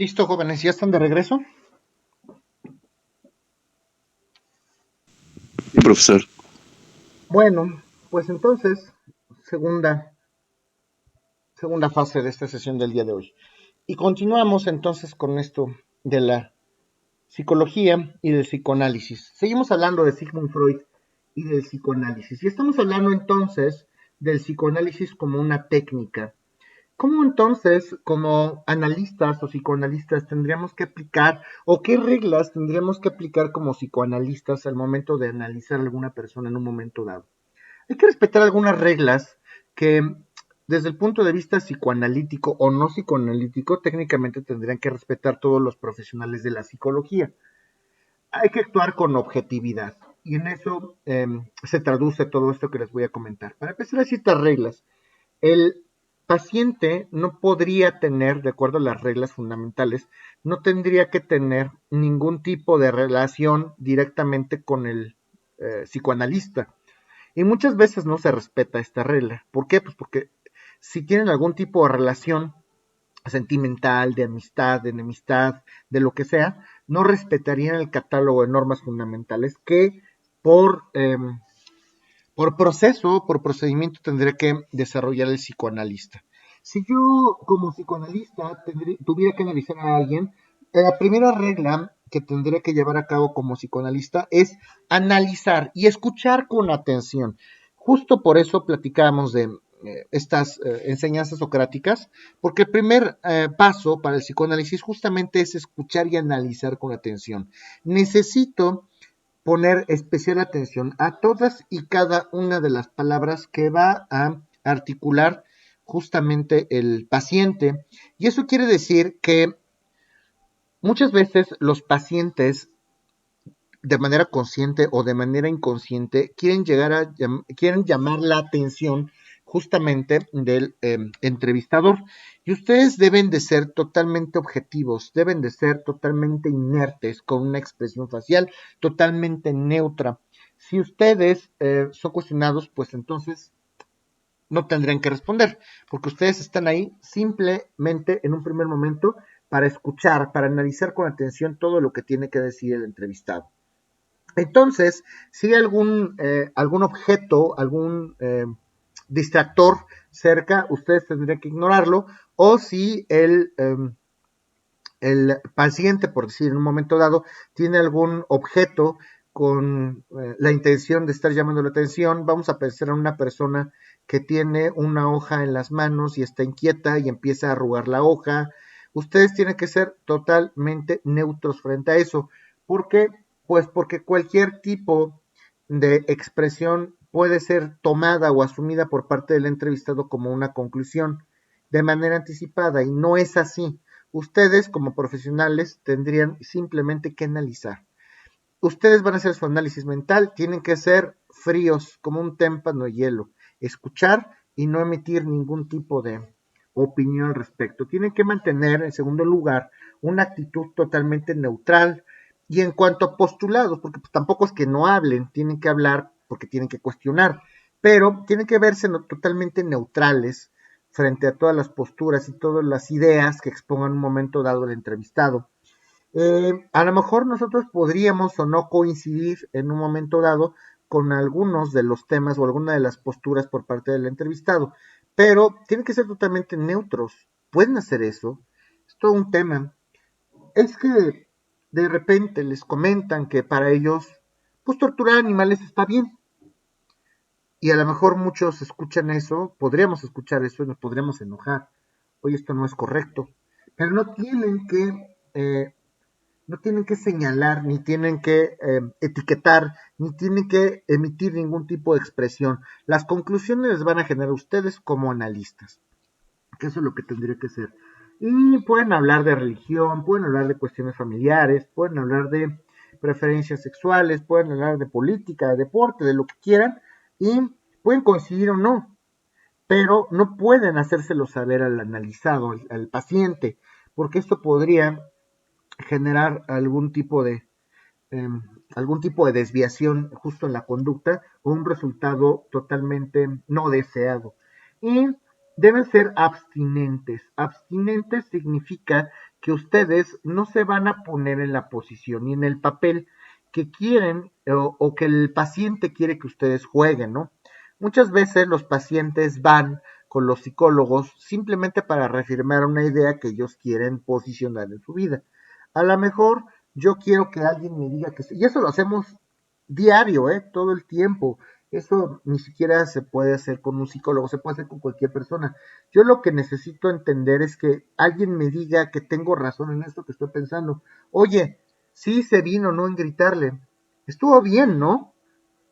Listo, jóvenes, ¿ya están de regreso? Sí, profesor. Bueno, pues entonces, segunda, segunda fase de esta sesión del día de hoy. Y continuamos entonces con esto de la psicología y del psicoanálisis. Seguimos hablando de Sigmund Freud y del psicoanálisis. Y estamos hablando entonces del psicoanálisis como una técnica. ¿Cómo entonces, como analistas o psicoanalistas, tendríamos que aplicar o qué reglas tendríamos que aplicar como psicoanalistas al momento de analizar a alguna persona en un momento dado? Hay que respetar algunas reglas que desde el punto de vista psicoanalítico o no psicoanalítico, técnicamente tendrían que respetar todos los profesionales de la psicología. Hay que actuar con objetividad y en eso se traduce todo esto que les voy a comentar. Para empezar, hay ciertas reglas. El paciente no podría tener, de acuerdo a las reglas fundamentales, no tendría que tener ningún tipo de relación directamente con el psicoanalista. Y muchas veces no se respeta esta regla. ¿Por qué? Pues porque si tienen algún tipo de relación sentimental, de amistad, de enemistad, de lo que sea, no respetarían el catálogo de normas fundamentales que por, por proceso, por procedimiento tendría que desarrollar el psicoanalista. Si yo como psicoanalista tuviera que analizar a alguien, la primera regla que tendría que llevar a cabo como psicoanalista es analizar y escuchar con atención. Justo por eso platicamos de estas enseñanzas socráticas, porque el primer paso para el psicoanálisis justamente es escuchar y analizar con atención. Necesito poner especial atención a todas y cada una de las palabras que va a articular justamente el paciente. Y eso quiere decir que muchas veces los pacientes de manera consciente o de manera inconsciente quieren llamar la atención justamente del entrevistador. Y ustedes deben de ser totalmente objetivos, deben de ser totalmente inertes, con una expresión facial totalmente neutra. Si ustedes son cuestionados, pues entonces no tendrían que responder, porque ustedes están ahí simplemente en un primer momento para escuchar, para analizar con atención todo lo que tiene que decir el entrevistado. Entonces, si hay algún objeto, algún distractor cerca, ustedes tendrían que ignorarlo, o si el paciente, por decir en un momento dado, tiene algún objeto con la intención de estar llamando la atención, vamos a pensar en una persona que tiene una hoja en las manos y está inquieta y empieza a arrugar la hoja. Ustedes tienen que ser totalmente neutros frente a eso. ¿Por qué? Pues porque cualquier tipo de expresión puede ser tomada o asumida por parte del entrevistado como una conclusión de manera anticipada y no es así. Ustedes como profesionales tendrían simplemente que analizar. Ustedes van a hacer su análisis mental, tienen que ser fríos como un témpano de hielo, escuchar y no emitir ningún tipo de opinión al respecto. Tienen que mantener, en segundo lugar, una actitud totalmente neutral. Y en cuanto a postulados, porque pues tampoco es que no hablen, tienen que hablar porque tienen que cuestionar, pero tienen que verse totalmente neutrales frente a todas las posturas y todas las ideas que expongan un momento dado el entrevistado. A lo mejor nosotros podríamos o no coincidir en un momento dado con algunos de los temas o alguna de las posturas por parte del entrevistado, pero tienen que ser totalmente neutros. Pueden hacer eso. Es todo un tema. Es que de repente les comentan que para ellos, pues torturar animales está bien. Y a lo mejor muchos escuchan eso, podríamos escuchar eso y nos podríamos enojar. Oye, esto no es correcto. Pero no tienen que señalar, ni tienen que etiquetar, ni tienen que emitir ningún tipo de expresión. Las conclusiones les van a generar ustedes como analistas, que eso es lo que tendría que ser. Y pueden hablar de religión, pueden hablar de cuestiones familiares, pueden hablar de preferencias sexuales, pueden hablar de política, de deporte, de lo que quieran, y pueden coincidir o no, pero no pueden hacérselo saber al analizado, al paciente, porque esto podría generar eh, algún tipo de desviación justo en la conducta o un resultado totalmente no deseado. Y deben ser abstinentes. Abstinentes significa que ustedes no se van a poner en la posición ni en el papel que quieren o que el paciente quiere que ustedes jueguen, ¿no? Muchas veces los pacientes van con los psicólogos simplemente para reafirmar una idea que ellos quieren posicionar en su vida. A lo mejor yo quiero que alguien me diga que sí, y eso lo hacemos diario, todo el tiempo. Eso ni siquiera se puede hacer con un psicólogo, se puede hacer con cualquier persona. Yo lo que necesito entender es que alguien me diga que tengo razón en esto que estoy pensando. Oye, sí se vino, no en gritarle. Estuvo bien, ¿no?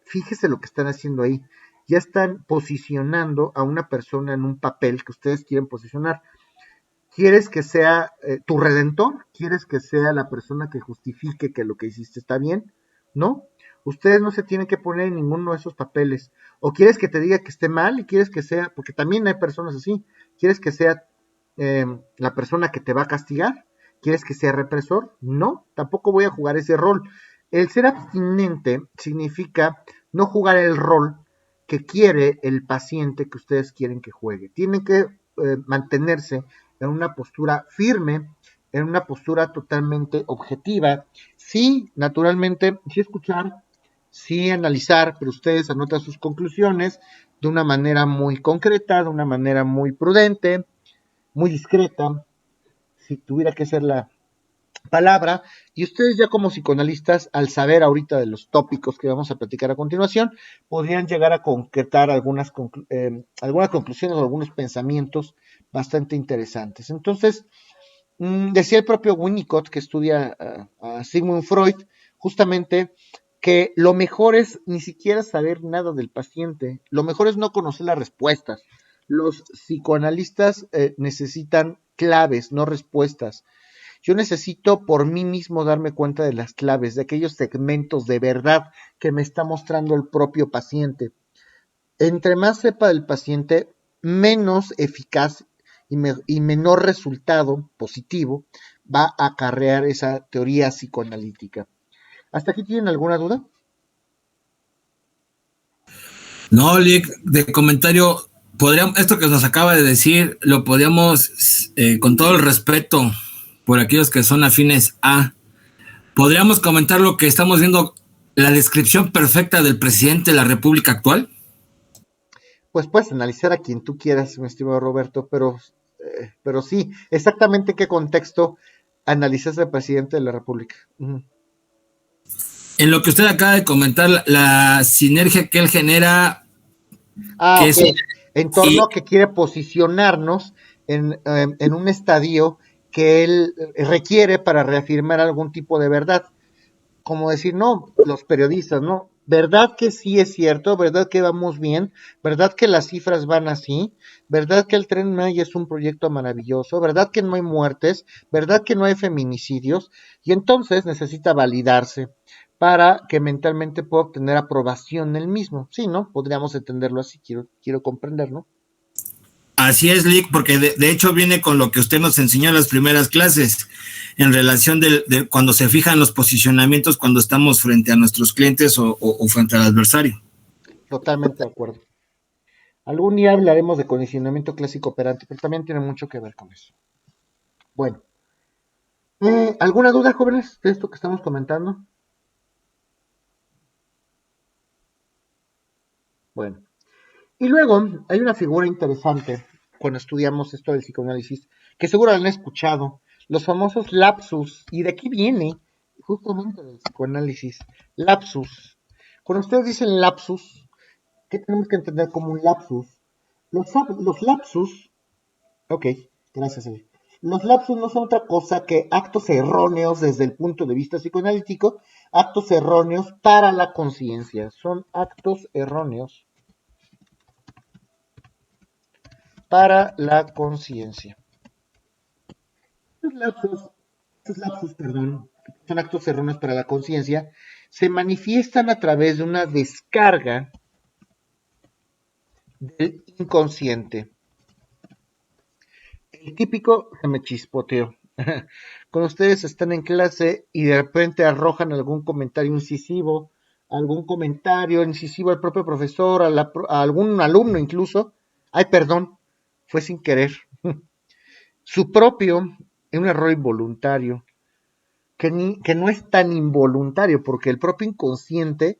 Fíjese lo que están haciendo ahí. Ya están posicionando a una persona en un papel que ustedes quieren posicionar. ¿Quieres que sea tu redentor? ¿Quieres que sea la persona que justifique que lo que hiciste está bien? ¿No? Ustedes no se tienen que poner en ninguno de esos papeles. O quieres que te diga que esté mal y quieres que sea, porque también hay personas así, quieres que sea la persona que te va a castigar, quieres que sea represor. No, tampoco voy a jugar ese rol. El ser abstinente significa no jugar el rol que quiere el paciente que ustedes quieren que juegue. Tienen que mantenerse en una postura firme, en una postura totalmente objetiva. Sí, naturalmente, sí escuchar, sí analizar, pero ustedes anotan sus conclusiones de una manera muy concreta, de una manera muy prudente, muy discreta, si tuviera que ser la palabra, y ustedes ya como psicoanalistas, al saber ahorita de los tópicos que vamos a platicar a continuación, podrían llegar a concretar algunas conclusiones o algunos pensamientos bastante interesantes. Entonces, decía el propio Winnicott, que estudia a Sigmund Freud, justamente que lo mejor es ni siquiera saber nada del paciente, lo mejor es no conocer las respuestas. Los psicoanalistas necesitan claves, no respuestas. Yo necesito por mí mismo darme cuenta de las claves, de aquellos segmentos de verdad que me está mostrando el propio paciente. Entre más sepa del paciente, menos eficaz y menor resultado positivo va a acarrear esa teoría psicoanalítica. ¿Hasta aquí tienen alguna duda? No, Lick, de comentario, esto que nos acaba de decir, lo podríamos, con todo el respeto por aquellos que son afines a, podríamos comentar lo que estamos viendo, la descripción perfecta del presidente de la República actual. Pues puedes analizar a quien tú quieras, mi estimado Roberto, pero sí, exactamente en qué contexto analizas al presidente de la República. En lo que usted acaba de comentar, la sinergia que él genera, Ah, que ok. es, En torno y a que quiere posicionarnos en un estadio que él requiere para reafirmar algún tipo de verdad. Como decir, no, los periodistas, ¿no? ¿Verdad que sí es cierto? ¿Verdad que vamos bien? ¿Verdad que las cifras van así? ¿Verdad que el Tren Maya es un proyecto maravilloso? ¿Verdad que no hay muertes? ¿Verdad que no hay feminicidios? Y entonces necesita validarse para que mentalmente pueda obtener aprobación él mismo. Sí, ¿no? Podríamos entenderlo así, quiero comprender, ¿no? así es, Lick, porque de hecho viene con lo que usted nos enseñó en las primeras clases, en relación de cuando se fijan los posicionamientos cuando estamos frente a nuestros clientes o frente al adversario. Totalmente de acuerdo. Algún día hablaremos de condicionamiento clásico operante, pero también tiene mucho que ver con eso. Bueno, ¿alguna duda, jóvenes, de esto que estamos comentando? Bueno, y luego hay una figura interesante cuando estudiamos esto del psicoanálisis, que seguro han escuchado, los famosos lapsus. ¿Y de aquí viene? Justamente del psicoanálisis, lapsus. Cuando ustedes dicen lapsus, ¿qué tenemos que entender como un lapsus? Los lapsus, ok, gracias, Eli. Los lapsus no son otra cosa que actos erróneos desde el punto de vista psicoanalítico, actos erróneos para la conciencia. Son actos erróneos para la conciencia. Estos lapsos, perdón, son actos erróneos para la conciencia, se manifiestan a través de una descarga del inconsciente. El típico se me chispoteó. Cuando ustedes están en clase y de repente arrojan algún comentario incisivo, algún comentario incisivo al propio profesor, a algún alumno incluso, ay, perdón, fue sin querer. Su propio un error involuntario, que no es tan involuntario, porque el propio inconsciente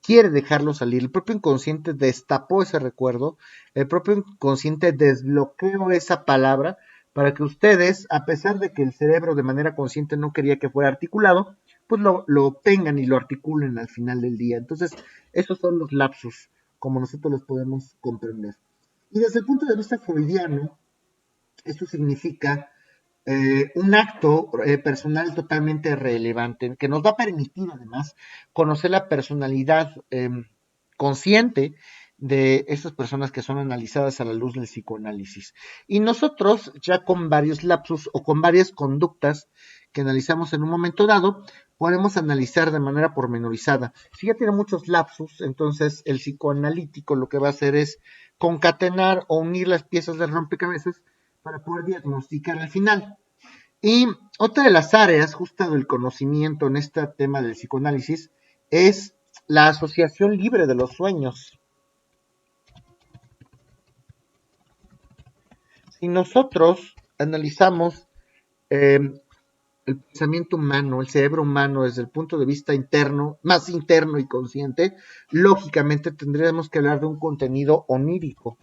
quiere dejarlo salir, el propio inconsciente destapó ese recuerdo, el propio inconsciente desbloqueó esa palabra para que ustedes, a pesar de que el cerebro de manera consciente no quería que fuera articulado, pues lo obtengan y lo articulen al final del día. Entonces, esos son los lapsus, como nosotros los podemos comprender. Y desde el punto de vista freudiano, esto significa un acto personal totalmente relevante, que nos va a permitir además conocer la personalidad consciente de estas personas que son analizadas a la luz del psicoanálisis. Y nosotros, ya con varios lapsus o con varias conductas que analizamos en un momento dado, podemos analizar de manera pormenorizada. Si ya tiene muchos lapsus, entonces el psicoanalítico lo que va a hacer es concatenar o unir las piezas del rompecabezas para poder diagnosticar al final. Y otra de las áreas justo del conocimiento en este tema del psicoanálisis es la asociación libre de los sueños. Si nosotros analizamos el pensamiento humano, el cerebro humano desde el punto de vista interno, más interno y consciente, lógicamente tendríamos que hablar de un contenido onírico.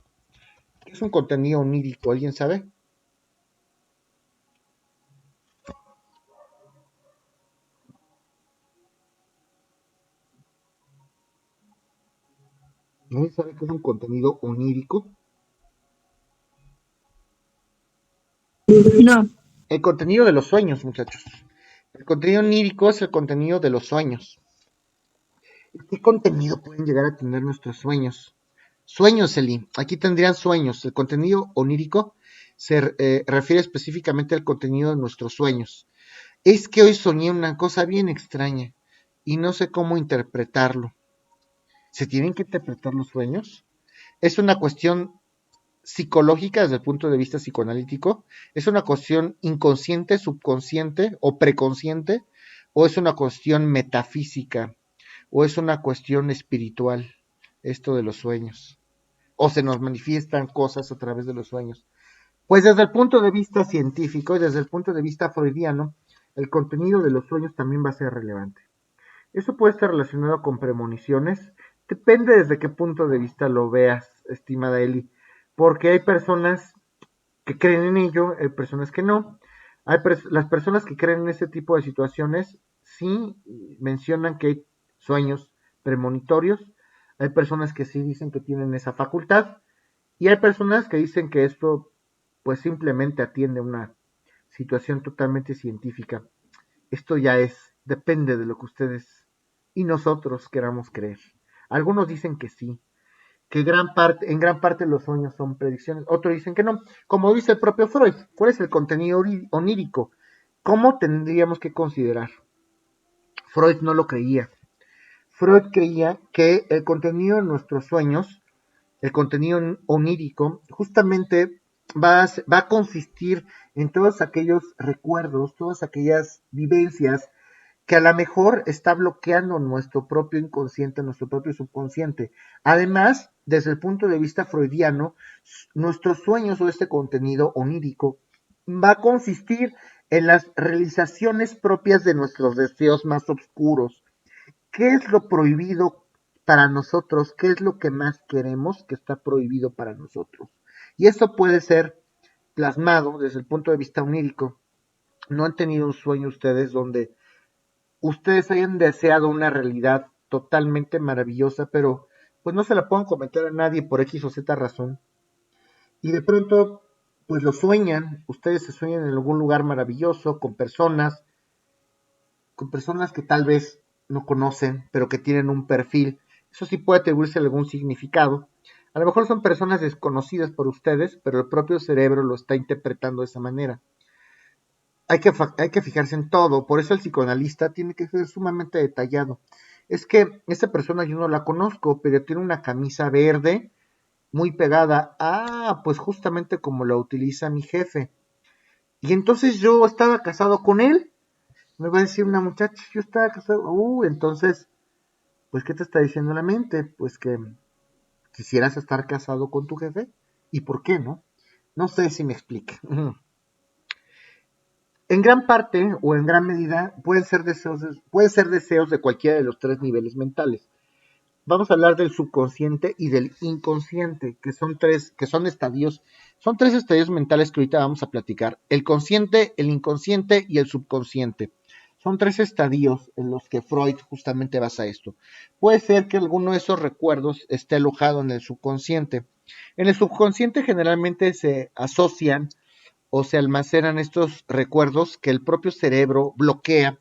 ¿Qué es un contenido onírico? ¿Alguien sabe? ¿Alguien sabe qué es un contenido onírico? No. El contenido de los sueños, muchachos. El contenido onírico es el contenido de los sueños. ¿Qué contenido pueden llegar a tener nuestros sueños? Sueños, Eli. Aquí tendrían sueños. El contenido onírico se refiere específicamente al contenido de nuestros sueños. Es que hoy soñé una cosa bien extraña y no sé cómo interpretarlo. ¿Se tienen que interpretar los sueños? Es una cuestión psicológica desde el punto de vista psicoanalítico. Es una cuestión inconsciente, subconsciente o preconsciente, o es una cuestión metafísica, o es una cuestión espiritual, esto de los sueños, o se nos manifiestan cosas a través de los sueños. Pues desde el punto de vista científico y desde el punto de vista freudiano, el contenido de los sueños también va a ser relevante. Eso puede estar relacionado con premoniciones, depende desde qué punto de vista lo veas, estimada Eli, porque hay personas que creen en ello, hay personas que no. Las personas que creen en este tipo de situaciones sí mencionan que hay sueños premonitorios, hay personas que sí dicen que tienen esa facultad y hay personas que dicen que esto pues simplemente atiende a una situación totalmente científica. Esto ya depende de lo que ustedes y nosotros queramos creer. Algunos dicen que sí, que en gran parte los sueños son predicciones, otros dicen que no. Como dice el propio Freud, ¿cuál es el contenido onírico? ¿Cómo tendríamos que considerar? Freud no lo creía. Freud creía que el contenido de nuestros sueños, el contenido onírico, justamente va a consistir en todos aquellos recuerdos, todas aquellas vivencias que a lo mejor está bloqueando nuestro propio inconsciente, nuestro propio subconsciente. Además, desde el punto de vista freudiano, nuestros sueños o este contenido onírico va a consistir en las realizaciones propias de nuestros deseos más oscuros. ¿Qué es lo prohibido para nosotros? ¿Qué es lo que más queremos que está prohibido para nosotros? Y esto puede ser plasmado desde el punto de vista onírico. ¿No han tenido un sueño ustedes donde ustedes hayan deseado una realidad totalmente maravillosa, pero pues no se la puedan comentar a nadie por X o Z razón? Y de pronto, pues lo sueñan, ustedes se sueñan en algún lugar maravilloso, con personas que tal vez no conocen, pero que tienen un perfil. Eso sí puede atribuirse algún significado. A lo mejor son personas desconocidas por ustedes, pero el propio cerebro lo está interpretando de esa manera. Hay que fijarse en todo, por eso el psicoanalista tiene que ser sumamente detallado. Es que esa persona yo no la conozco, pero tiene una camisa verde muy pegada. Ah, pues justamente como la utiliza mi jefe. Y entonces yo estaba casado con él. Me va a decir una muchacha, yo estaba casado. Entonces, pues, ¿qué te está diciendo la mente? Pues que quisieras estar casado con tu jefe. ¿Y por qué no? No sé si me explique. en gran parte o en gran medida pueden ser deseos de cualquiera de los tres niveles mentales. Vamos a hablar del subconsciente y del inconsciente, que son tres estadios mentales que ahorita vamos a platicar. El consciente, el inconsciente y el subconsciente. Son tres estadios en los que Freud justamente basa esto. Puede ser que alguno de esos recuerdos esté alojado en el subconsciente. En el subconsciente generalmente se asocian o se almacenan estos recuerdos que el propio cerebro bloquea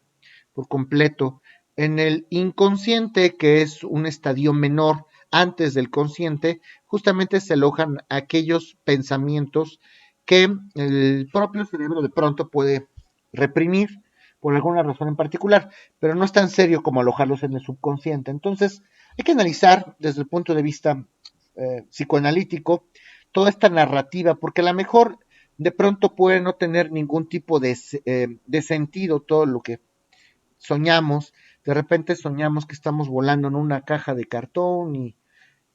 por completo. En el inconsciente, que es un estadio menor antes del consciente, justamente se alojan aquellos pensamientos que el propio cerebro de pronto puede reprimir por alguna razón en particular, pero no es tan serio como alojarlos en el subconsciente. Entonces, hay que analizar desde el punto de vista psicoanalítico toda esta narrativa, porque a lo mejor de pronto puede no tener ningún tipo de sentido todo lo que soñamos. De repente soñamos que estamos volando en una caja de cartón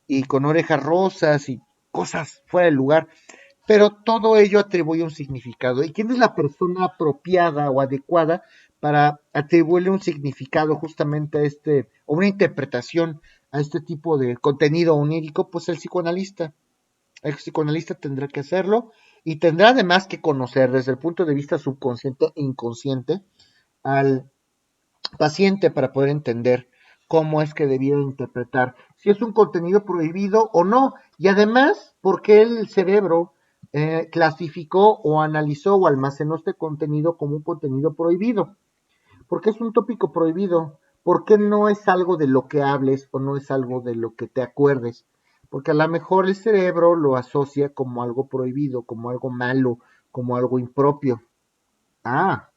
y con orejas rosas y cosas fuera del lugar, pero todo ello atribuye un significado. ¿Y quién es la persona apropiada o adecuada para atribuirle un significado justamente a o una interpretación a este tipo de contenido onírico? Pues el psicoanalista. El psicoanalista tendrá que hacerlo y tendrá además que conocer desde el punto de vista subconsciente e inconsciente al paciente para poder entender cómo es que debiera interpretar si es un contenido prohibido o no, y además por qué el cerebro clasificó o analizó o almacenó este contenido como un contenido prohibido, por qué es un tópico prohibido, por qué no es algo de lo que hables o no es algo de lo que te acuerdes, porque a lo mejor el cerebro lo asocia como algo prohibido, como algo malo, como algo impropio. Ah,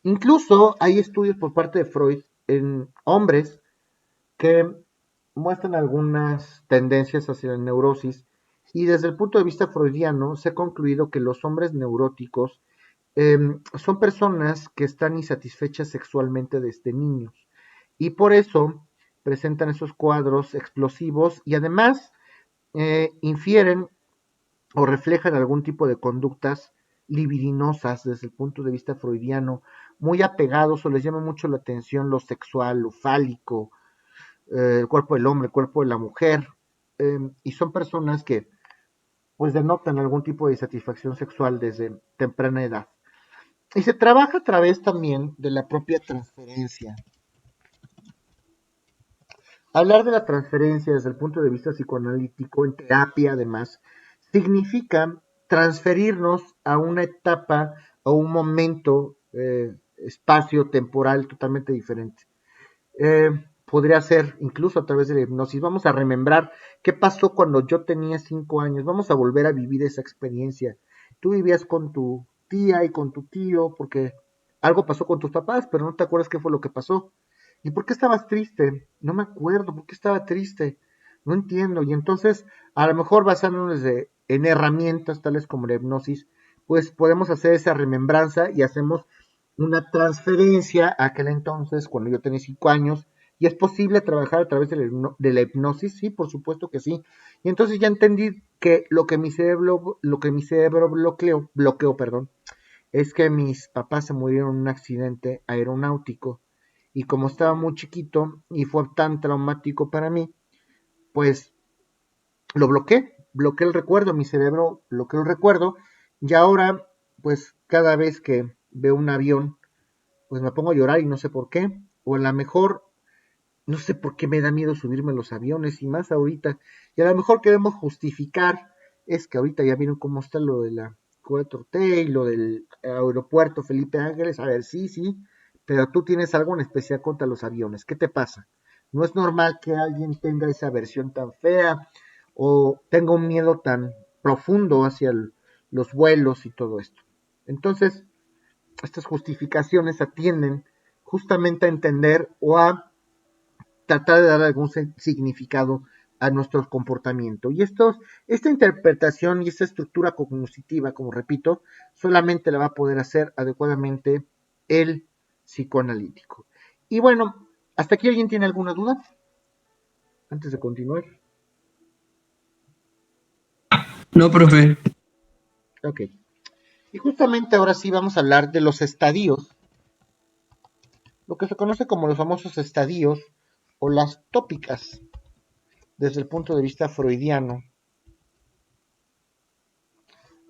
incluso hay estudios por parte de Freud en hombres que muestran algunas tendencias hacia la neurosis y desde el punto de vista freudiano se ha concluido que los hombres neuróticos son personas que están insatisfechas sexualmente desde niños y por eso presentan esos cuadros explosivos y además infieren o reflejan algún tipo de conductas libidinosas desde el punto de vista freudiano, muy apegados o les llama mucho la atención lo sexual, lo fálico, el cuerpo del hombre, el cuerpo de la mujer, y son personas que pues denotan algún tipo de satisfacción sexual desde temprana edad. Y se trabaja a través también de la propia transferencia. Hablar de la transferencia desde el punto de vista psicoanalítico, en terapia además, significa transferirnos a una etapa o un momento espacio temporal totalmente diferente. Podría ser incluso a través de la hipnosis. Vamos a remembrar qué pasó cuando yo tenía 5 años. Vamos a volver a vivir esa experiencia. Tú vivías con tu tía y con tu tío porque algo pasó con tus papás, pero no te acuerdas qué fue lo que pasó. ¿Y por qué estabas triste? No me acuerdo, ¿por qué estaba triste? No entiendo. Y entonces, a lo mejor basándonos en herramientas tales como la hipnosis, pues podemos hacer esa remembranza y hacemos una transferencia a aquel entonces, cuando yo tenía 5 años, y es posible trabajar a través de la hipnosis, sí, por supuesto que sí. Y entonces ya entendí que lo que mi cerebro bloqueó, perdón, es que mis papás se murieron en un accidente aeronáutico y como estaba muy chiquito y fue tan traumático para mí, pues lo bloqueé el recuerdo, mi cerebro bloqueó el recuerdo y ahora pues cada vez que veo un avión pues me pongo a llorar y no sé por qué, o a lo mejor no sé por qué me da miedo subirme a los aviones y más ahorita, y a lo mejor queremos justificar, es que ahorita ya vieron cómo está lo de la 4T y lo del aeropuerto Felipe Ángeles, a ver, sí, sí, pero tú tienes algo en especial contra los aviones, ¿qué te pasa? No es normal que alguien tenga esa versión tan fea o tenga un miedo tan profundo hacia los vuelos y todo esto. Entonces, estas justificaciones atienden justamente a entender o a tratar de dar algún significado a nuestro comportamiento. Y esta interpretación y esta estructura cognitiva, como repito, solamente la va a poder hacer adecuadamente el psicoanalítico. Y bueno, ¿hasta aquí alguien tiene alguna duda? Antes de continuar. No, profe. Ok. Y justamente ahora sí vamos a hablar de los estadios, lo que se conoce como los famosos estadios o las tópicas desde el punto de vista freudiano.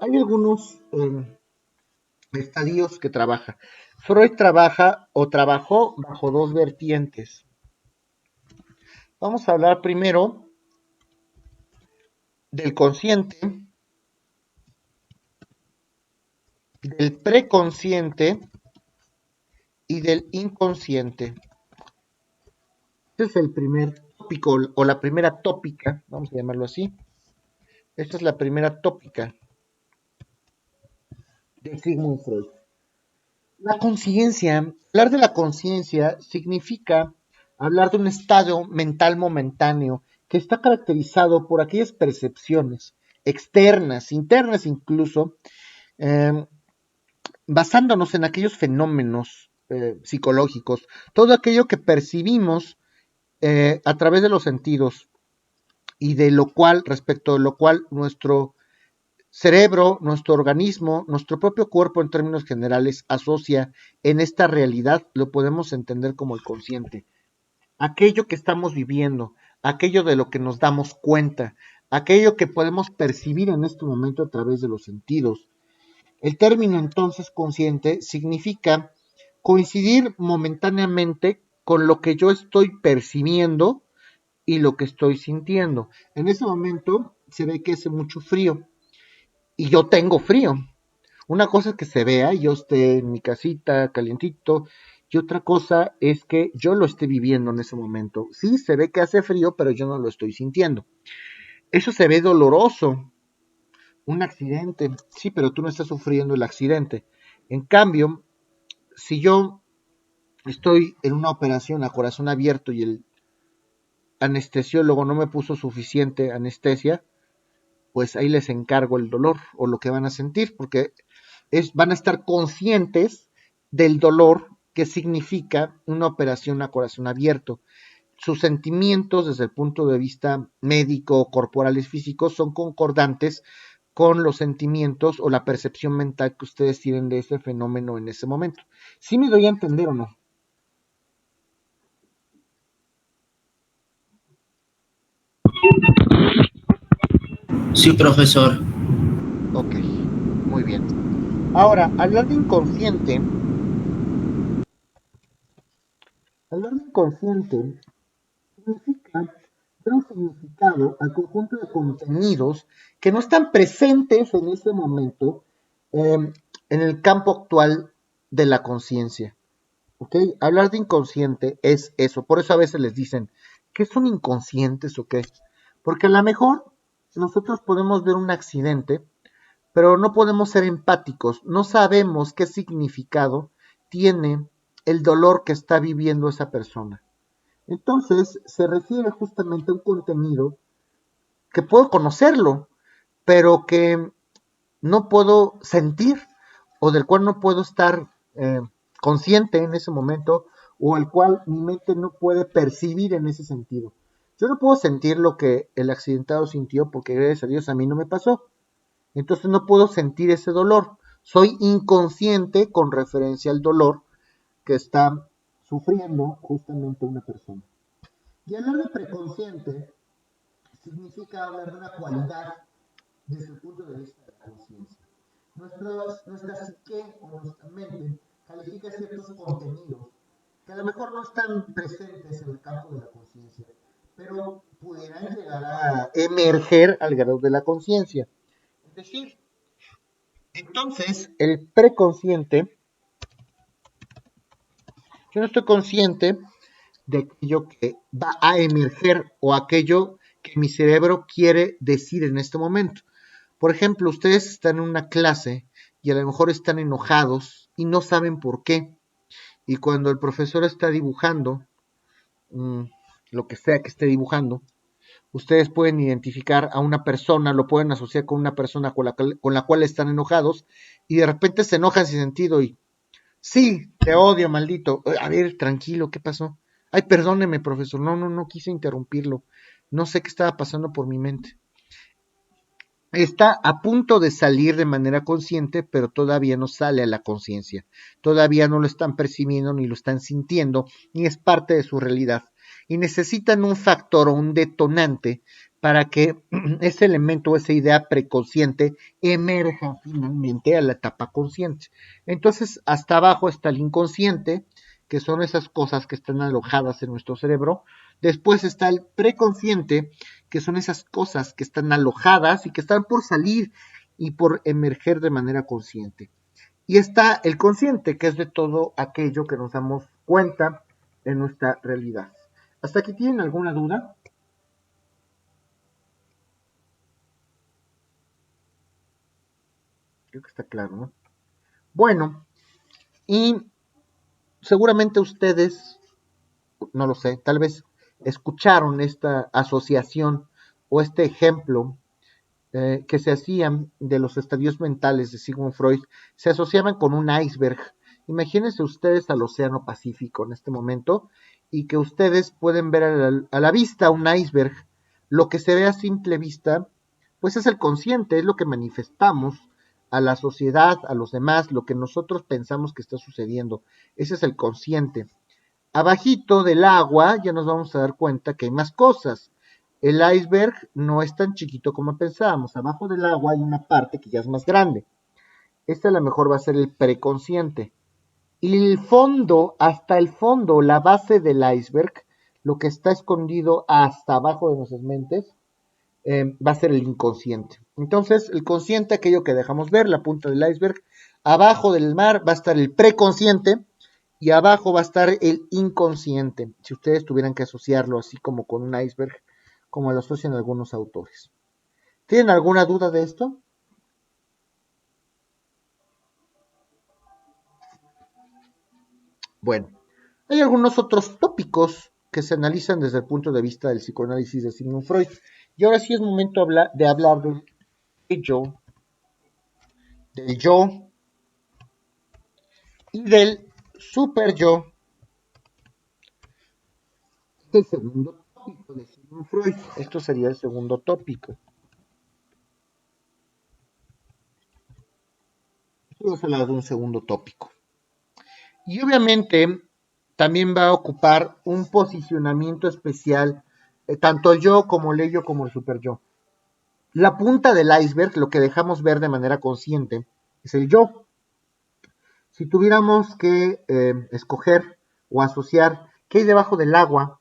Hay algunos estadios que trabaja. Freud trabaja o trabajó bajo dos vertientes. Vamos a hablar primero del consciente, del preconsciente y del inconsciente. Este es el primer tópico o la primera tópica, vamos a llamarlo así. Esta es la primera tópica de Sigmund Freud. La conciencia, hablar de la conciencia significa hablar de un estado mental momentáneo que está caracterizado por aquellas percepciones externas, internas incluso, eh, basándonos en aquellos fenómenos psicológicos, todo aquello que percibimos a través de los sentidos y de lo cual, respecto de lo cual nuestro cerebro, nuestro organismo, nuestro propio cuerpo en términos generales asocia en esta realidad, lo podemos entender como el consciente. Aquello que estamos viviendo, aquello de lo que nos damos cuenta, aquello que podemos percibir en este momento a través de los sentidos. El término entonces consciente significa coincidir momentáneamente con lo que yo estoy percibiendo y lo que estoy sintiendo. En ese momento se ve que hace mucho frío y yo tengo frío. Una cosa es que se vea y yo esté en mi casita calientito y otra cosa es que yo lo esté viviendo en ese momento. Sí, se ve que hace frío, pero yo no lo estoy sintiendo. Eso se ve doloroso. Un accidente, sí, pero tú no estás sufriendo el accidente. En cambio, si yo estoy en una operación a corazón abierto y el anestesiólogo no me puso suficiente anestesia, pues ahí les encargo el dolor o lo que van a sentir, porque van a estar conscientes del dolor que significa una operación a corazón abierto. Sus sentimientos desde el punto de vista médico, corporales, físicos, son concordantes con los sentimientos o la percepción mental que ustedes tienen de ese fenómeno en ese momento. ¿Sí me doy a entender o no? Sí, profesor. Ok, muy bien. Ahora, hablar de inconsciente significa dar un significado al conjunto de contenidos que no están presentes en ese momento en el campo actual de la conciencia. ¿Okay? Hablar de inconsciente es eso. Por eso a veces les dicen, ¿qué son inconscientes o qué? Porque a lo mejor nosotros podemos ver un accidente, pero no podemos ser empáticos. No sabemos qué significado tiene el dolor que está viviendo esa persona. Entonces, se refiere justamente a un contenido que puedo conocerlo, pero que no puedo sentir o del cual no puedo estar consciente en ese momento o el cual mi mente no puede percibir en ese sentido. Yo no puedo sentir lo que el accidentado sintió porque gracias a Dios a mí no me pasó. Entonces no puedo sentir ese dolor. Soy inconsciente con referencia al dolor que está sufriendo justamente una persona. Y hablar de preconsciente significa hablar de una cualidad desde el punto de vista de la conciencia. Nuestra psique o nuestra mente califica ciertos contenidos que a lo mejor no están presentes en el campo de la conciencia, pero pudieran llegar a emerger al grado de la conciencia. Es decir, entonces el preconsciente, yo no estoy consciente de aquello que va a emerger o aquello que mi cerebro quiere decir en este momento. Por ejemplo, ustedes están en una clase y a lo mejor están enojados y no saben por qué. Y cuando el profesor está dibujando, lo que sea que esté dibujando, ustedes pueden identificar a una persona, lo pueden asociar con una persona con la cual están enojados y de repente se enojan sin sentido y, sí, te odio, maldito. A ver, tranquilo, ¿qué pasó? Ay, perdóneme, profesor, no quise interrumpirlo. No sé qué estaba pasando por mi mente. está a punto de salir de manera consciente, pero todavía no sale a la conciencia. Todavía no lo están percibiendo, ni lo están sintiendo, ni es parte de su realidad. Y necesitan un factor o un detonante para que ese elemento o esa idea preconsciente emerja finalmente a la etapa consciente. Entonces, hasta abajo está el inconsciente, que son esas cosas que están alojadas en nuestro cerebro. Después está el preconsciente, que son esas cosas que están alojadas y que están por salir y por emerger de manera consciente. Y está el consciente, que es de todo aquello que nos damos cuenta en nuestra realidad. ¿Hasta aquí tienen alguna duda? Creo que está claro, ¿no? Bueno, y seguramente ustedes, no lo sé, tal vez escucharon esta asociación o este ejemplo que se hacían de los estadios mentales de Sigmund Freud, se asociaban con un iceberg. Imagínense ustedes al Océano Pacífico en este momento y que ustedes pueden ver a la vista un iceberg. Lo que se ve a simple vista, pues es el consciente, es lo que manifestamos a la sociedad, a los demás, lo que nosotros pensamos que está sucediendo. Ese es el consciente. Abajito del agua ya nos vamos a dar cuenta que hay más cosas. El iceberg no es tan chiquito como pensábamos. Abajo del agua hay una parte que ya es más grande. Esta a lo mejor va a ser el preconsciente. Y el fondo, hasta el fondo, la base del iceberg, lo que está escondido hasta abajo de nuestras mentes, va a ser el inconsciente. Entonces, el consciente, aquello que dejamos ver, la punta del iceberg, abajo del mar va a estar el preconsciente, y abajo va a estar el inconsciente, si ustedes tuvieran que asociarlo así como con un iceberg, como lo asocian algunos autores. ¿Tienen alguna duda de esto? Bueno, hay algunos otros tópicos que se analizan desde el punto de vista del psicoanálisis de Sigmund Freud. Y ahora sí es momento de hablar del yo y del super yo. Este es el segundo tópico de Sigmund Freud. Esto sería el segundo tópico. Vamos a hablar de un segundo tópico. Y obviamente también va a ocupar un posicionamiento especial, tanto el yo como el ello como el super yo. La punta del iceberg, lo que dejamos ver de manera consciente, es el yo. Si tuviéramos que escoger o asociar qué hay debajo del agua,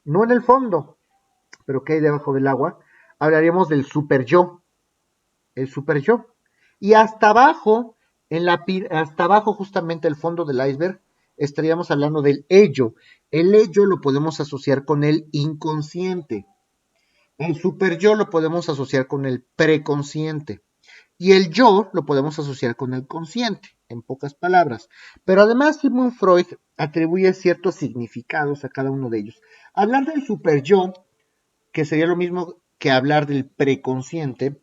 no en el fondo, pero qué hay debajo del agua, hablaríamos del super yo, el super yo. Y hasta abajo, hasta abajo justamente el fondo del iceberg, estaríamos hablando del ello. El ello lo podemos asociar con el inconsciente. El super yo lo podemos asociar con el preconsciente. Y el yo lo podemos asociar con el consciente, en pocas palabras. Pero además Sigmund Freud atribuye ciertos significados a cada uno de ellos. Hablar del super yo, que sería lo mismo que hablar del preconsciente,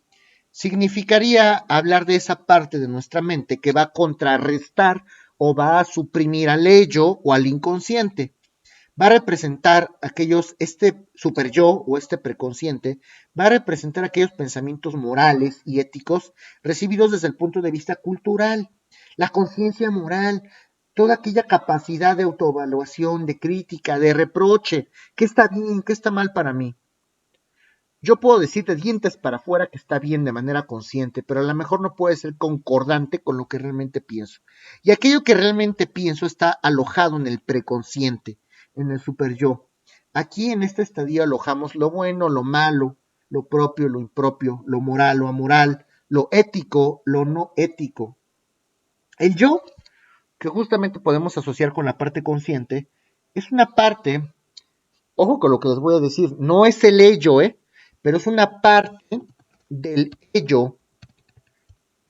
significaría hablar de esa parte de nuestra mente que va a contrarrestar o va a suprimir al ello o al inconsciente. Va a representar este super yo o este preconsciente, va a representar aquellos pensamientos morales y éticos recibidos desde el punto de vista cultural, la conciencia moral, toda aquella capacidad de autoevaluación, de crítica, de reproche, qué está bien, qué está mal para mí. Yo puedo decir de dientes para afuera que está bien de manera consciente, pero a lo mejor no puede ser concordante con lo que realmente pienso. Y aquello que realmente pienso está alojado en el preconsciente, en el super yo. Aquí en este estadio alojamos lo bueno, lo malo, lo propio, lo impropio, lo moral, lo amoral, lo ético, lo no ético. El yo, que justamente podemos asociar con la parte consciente, es una parte, ojo con lo que les voy a decir, no es el ello, pero es una parte del ello.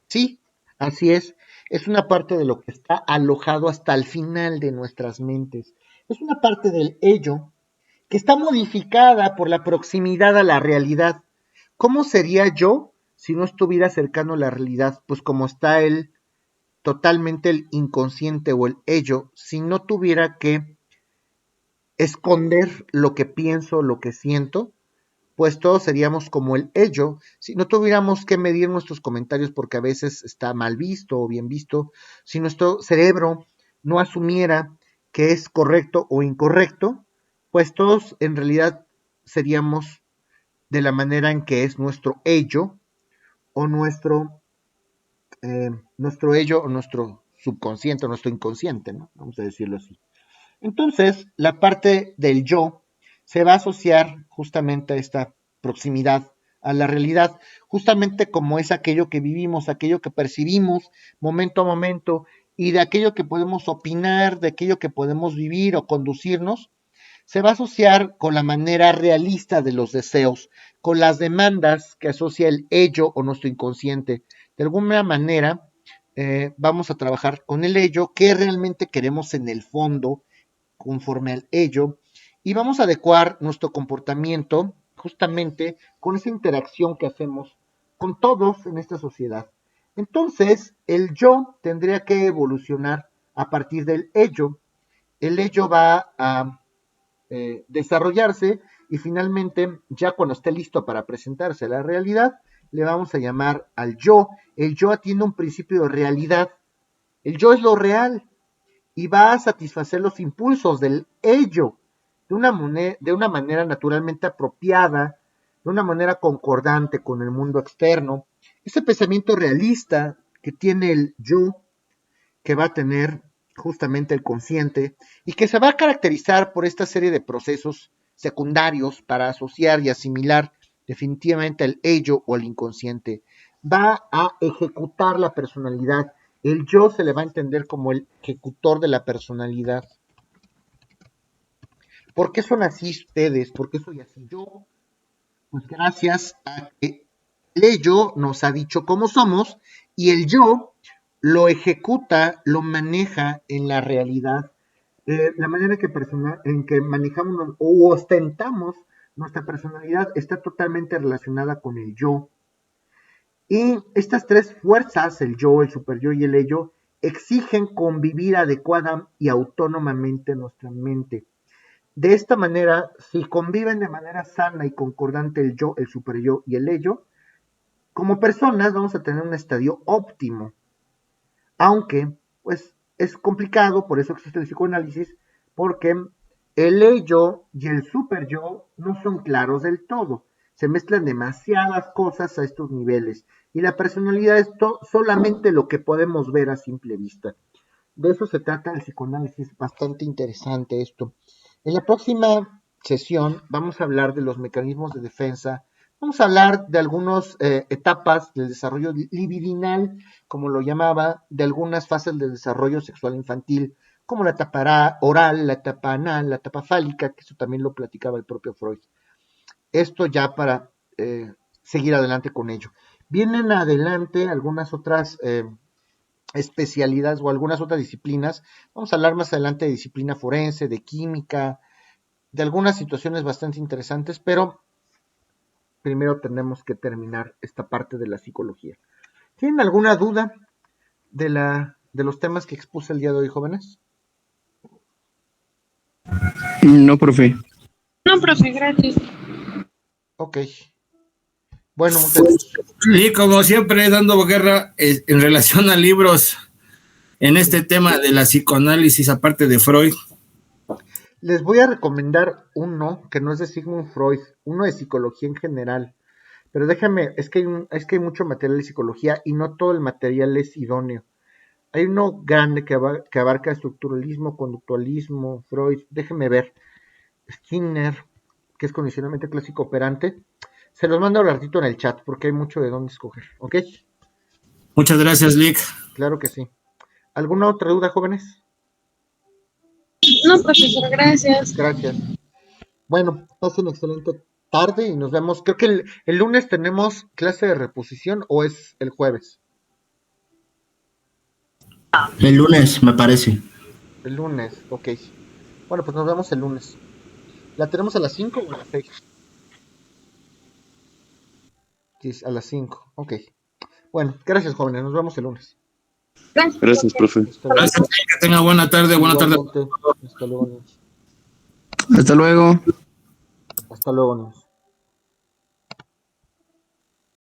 Sí, así es una parte de lo que está alojado hasta el final de nuestras mentes. Es una parte del ello que está modificada por la proximidad a la realidad. ¿Cómo sería yo si no estuviera cercano a la realidad? Pues como está totalmente el inconsciente o el ello, si no tuviera que esconder lo que pienso, lo que siento, pues todos seríamos como el ello, si no tuviéramos que medir nuestros comentarios porque a veces está mal visto o bien visto, si nuestro cerebro no asumiera que es correcto o incorrecto, pues todos en realidad seríamos de la manera en que es nuestro ello o nuestro ello o nuestro subconsciente o nuestro inconsciente, ¿no? Vamos a decirlo así. Entonces, la parte del yo se va a asociar justamente a esta proximidad a la realidad, justamente como es aquello que vivimos, aquello que percibimos momento a momento y de aquello que podemos opinar, de aquello que podemos vivir o conducirnos, se va a asociar con la manera realista de los deseos, con las demandas que asocia el ello o nuestro inconsciente. De alguna manera, vamos a trabajar con el ello, qué realmente queremos en el fondo, conforme al ello, y vamos a adecuar nuestro comportamiento justamente con esa interacción que hacemos con todos en esta sociedad. Entonces, el yo tendría que evolucionar a partir del ello. El ello va a desarrollarse y finalmente, ya cuando esté listo para presentarse a la realidad, le vamos a llamar al yo. El yo tiene un principio de realidad. El yo es lo real y va a satisfacer los impulsos del ello de una manera naturalmente apropiada, de una manera concordante con el mundo externo. Ese pensamiento realista que tiene el yo, que va a tener justamente el consciente y que se va a caracterizar por esta serie de procesos secundarios para asociar y asimilar definitivamente el ello o el inconsciente. Va a ejecutar la personalidad. El yo se le va a entender como el ejecutor de la personalidad. ¿Por qué son así ustedes? ¿Por qué soy así yo? Pues gracias a que el ello nos ha dicho cómo somos y el yo lo ejecuta, lo maneja en la realidad. La manera en que manejamos o ostentamos nuestra personalidad está totalmente relacionada con el yo. Y estas tres fuerzas, el yo, el superyo y el ello, exigen convivir adecuada y autónomamente en nuestra mente. De esta manera, si conviven de manera sana y concordante el yo, el superyo y el ello, como personas vamos a tener un estadio óptimo. Aunque, pues, es complicado, por eso existe el psicoanálisis, porque el ello y el superyo no son claros del todo. Se mezclan demasiadas cosas a estos niveles y la personalidad es solamente lo que podemos ver a simple vista. De eso se trata el psicoanálisis, bastante interesante esto. En la próxima sesión vamos a hablar de los mecanismos de defensa, vamos a hablar de algunas etapas del desarrollo libidinal, como lo llamaba, de algunas fases del desarrollo sexual infantil, como la etapa oral, la etapa anal, la etapa fálica, que eso también lo platicaba el propio Freud. Esto ya para seguir adelante con ello. Vienen adelante algunas otras especialidades o algunas otras disciplinas. Vamos a hablar más adelante de disciplina forense, de química, de algunas situaciones bastante interesantes, pero primero tenemos que terminar esta parte de la psicología. ¿Tienen alguna duda de los temas que expuse el día de hoy, jóvenes? No, profe. No, profe, gracias. Ok. Bueno, muchachos. Y como siempre, dando guerra en relación a libros en este tema de la psicoanálisis, aparte de Freud. Les voy a recomendar uno que no es de Sigmund Freud, uno de psicología en general. Pero déjame, es que hay mucho material de psicología y no todo el material es idóneo. Hay uno grande que abarca estructuralismo, conductualismo, Freud, déjenme ver, Skinner, que es condicionamiento clásico operante. Se los mando al ratito en el chat porque hay mucho de dónde escoger, ¿ok? Muchas gracias, Lick. Claro que sí. ¿Alguna otra duda, jóvenes? No, profesor, gracias. Gracias. Bueno, pasen excelente tarde y nos vemos. Creo que el lunes tenemos clase de reposición o es el jueves. El lunes, me parece. El lunes, ok. Bueno, pues nos vemos el lunes. ¿La tenemos a las 5 o a las 6? Sí, a las 5, ok. Bueno, gracias, jóvenes. Nos vemos el lunes. Gracias, profe. Hasta luego. Gracias, que tenga buena tarde. Buena tarde. Igualmente. Hasta luego, niños. Hasta luego. Hasta luego, niños.